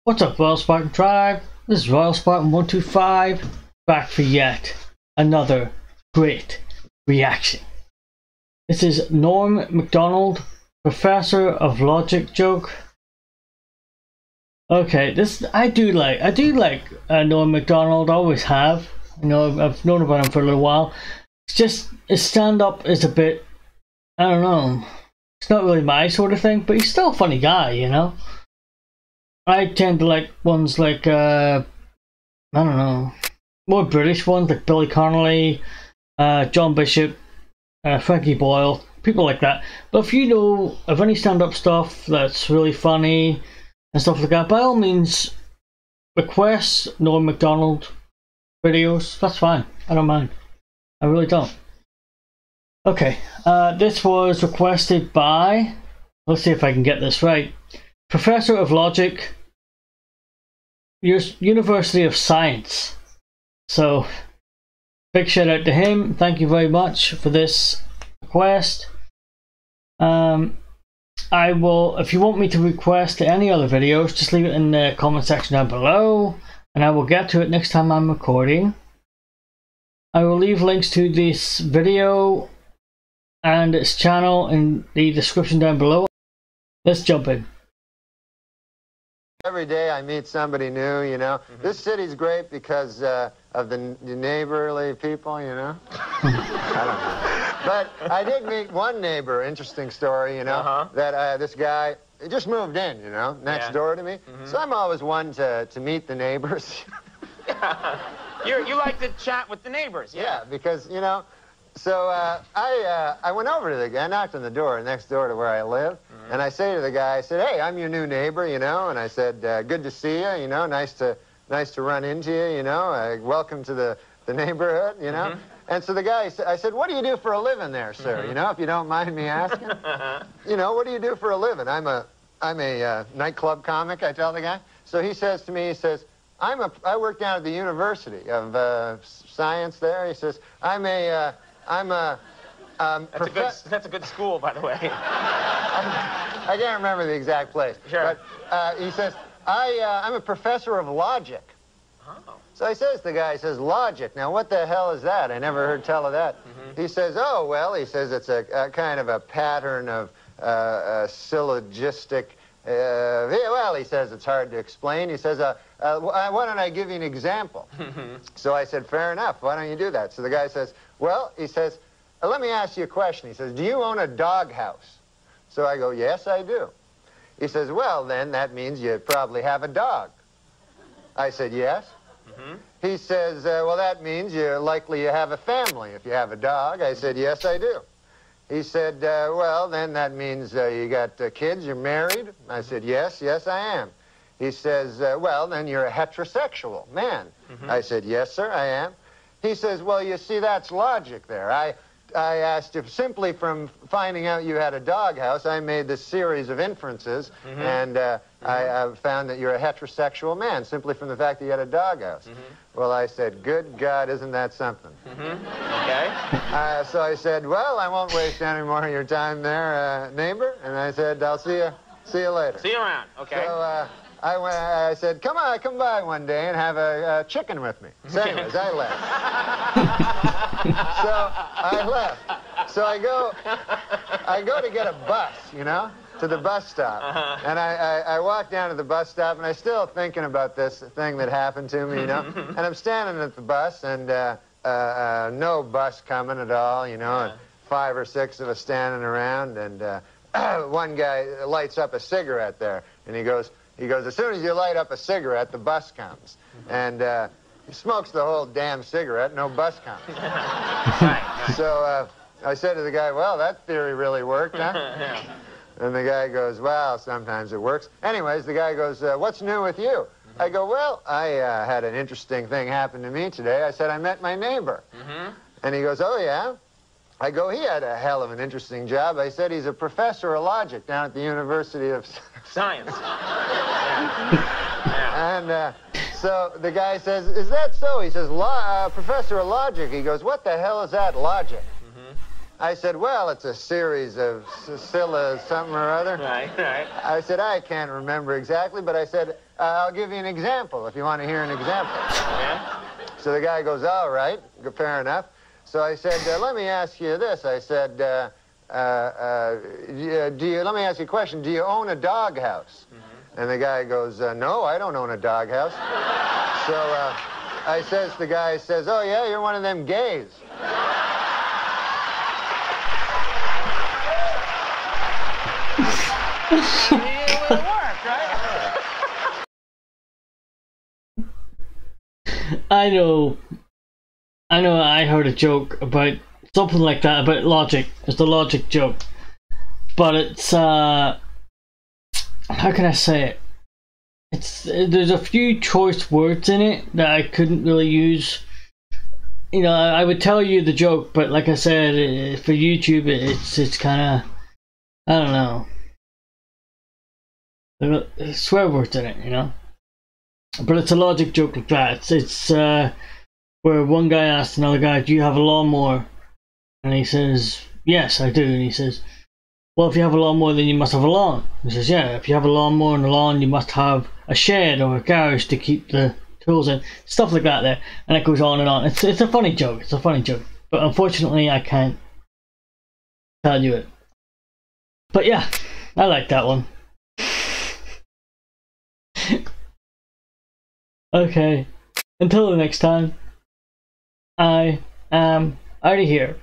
What's up, Royal Spartan Tribe? This is Royal Spartan 125, back for yet another great reaction. This is Norm MacDonald, Professor of Logic joke. Okay, I do like Norm MacDonald, always have. You know, I've known about him for a little while. It's just, his stand-up is a bit, I don't know, it's not really my sort of thing, but he's still a funny guy, you know? I tend to like ones like, I don't know, more British ones like Billy Connolly, John Bishop, Frankie Boyle, people like that. But if you know of any stand-up stuff that's really funny and stuff like that, by all means, request Norm MacDonald videos. That's fine. I don't mind. I really don't. Okay, this was requested by, let's see if I can get this right, Professor of Logic, University of Science. So, big shout out to him. Thank you very much for this request. I will, if you want me to request any other videos, just leave it in the comment section down below, and I will get to it next time I'm recording. I will leave links to this video and its channel in the description down below. Let's jump in. Every day I meet somebody new, you know. This city's great because of the neighborly people, you know. I don't know. But I did meet one neighbor, interesting story, you know, that this guy, he just moved in, you know, next door to me. So I'm always one to meet the neighbors. You like to chat with the neighbors, yeah, because, you know, so I went over to the guy, I knocked on the door next door to where I live, and I say to the guy, I said, hey, I'm your new neighbor, you know, and I said, good to see you, you know, nice to run into you, you know, welcome to the neighborhood, you know. And so the guy, I said, what do you do for a living there, sir, you know, if you don't mind me asking? You know, what do you do for a living? I'm a nightclub comic, I tell the guy. So he says to me, he says, I work down at the University of Science there. He says, that's a good school, by the way. I can't remember the exact place. Sure. But he says, I'm a professor of logic. Oh. So he says, the guy says, logic. Now, what the hell is that? I never heard tell of that. He says, oh, well, he says it's a kind of a pattern of syllogistic. Well, he says it's hard to explain. He says, why don't I give you an example? So I said, fair enough. Why don't you do that? So the guy says, well, he says, let me ask you a question. He says, do you own a doghouse? So I go, yes, I do. He says, well, then that means you probably have a dog. I said, yes. He says, well, that means you're likely you have a family if you have a dog. I said, yes, I do. He said, well, then that means you got kids, you're married. I said, yes, yes, I am. He says, well, then you're a heterosexual man. I said, yes, sir, I am. He says, well, you see, that's logic there. I asked if simply from finding out you had a doghouse, I made this series of inferences, and I found that you're a heterosexual man simply from the fact that you had a doghouse. Well, I said, good God, isn't that something? Okay. So I said, well, I won't waste any more of your time there, neighbor. And I said, I'll see you later. See you around. Okay. So I said, come by one day and have a chicken with me. So anyways, I left. So I left. So I go to get a bus, you know, to the bus stop. And I walk down to the bus stop, and I'm still thinking about this thing that happened to me, you know. And I'm standing at the bus, and no bus coming at all, you know, and 5 or 6 of us standing around, and one guy lights up a cigarette there, and he goes, as soon as you light up a cigarette, the bus comes. And he smokes the whole damn cigarette, no bus comes. So I said to the guy, well, that theory really worked, huh? And the guy goes, well, sometimes it works. Anyways, the guy goes, what's new with you? I go, well, I had an interesting thing happen to me today. I said, I met my neighbor. And he goes, oh, yeah? I go, he had a hell of an interesting job. I said, he's a professor of logic down at the University of Science. And so the guy says, is that so? He says, professor of logic. He goes, what the hell is that, logic? I said, well, it's a series of something or other. Right. I said, I can't remember exactly, but I said, I'll give you an example if you want to hear an example. Yeah? So the guy goes, all right, fair enough. So I said, let me ask you this. I said, let me ask you a question. Do you own a doghouse? And the guy goes, no, I don't own a doghouse. So the guy says, oh, yeah, you're one of them gays. It would work, right? I know I heard a joke about something like that, about logic. It's the logic joke. But it's, how can I say it? There's a few choice words in it that I couldn't really use. You know, I would tell you the joke, but like I said, for YouTube, it's kind of, I don't know. There's swear words in it, you know. But it's a logic joke like that. It's where one guy asks another guy, "Do you have a lawnmower?" And he says, "Yes, I do." And he says, "Well, if you have a lawnmower, then you must have a lawn." He says, "Yeah, if you have a lawnmower and a lawn, you must have a shed or a garage to keep the tools in." Stuff like that there. And it goes on and on. It's a funny joke. It's a funny joke. But unfortunately, I can't tell you it. But yeah, I like that one. Okay, until the next time, I am out of here.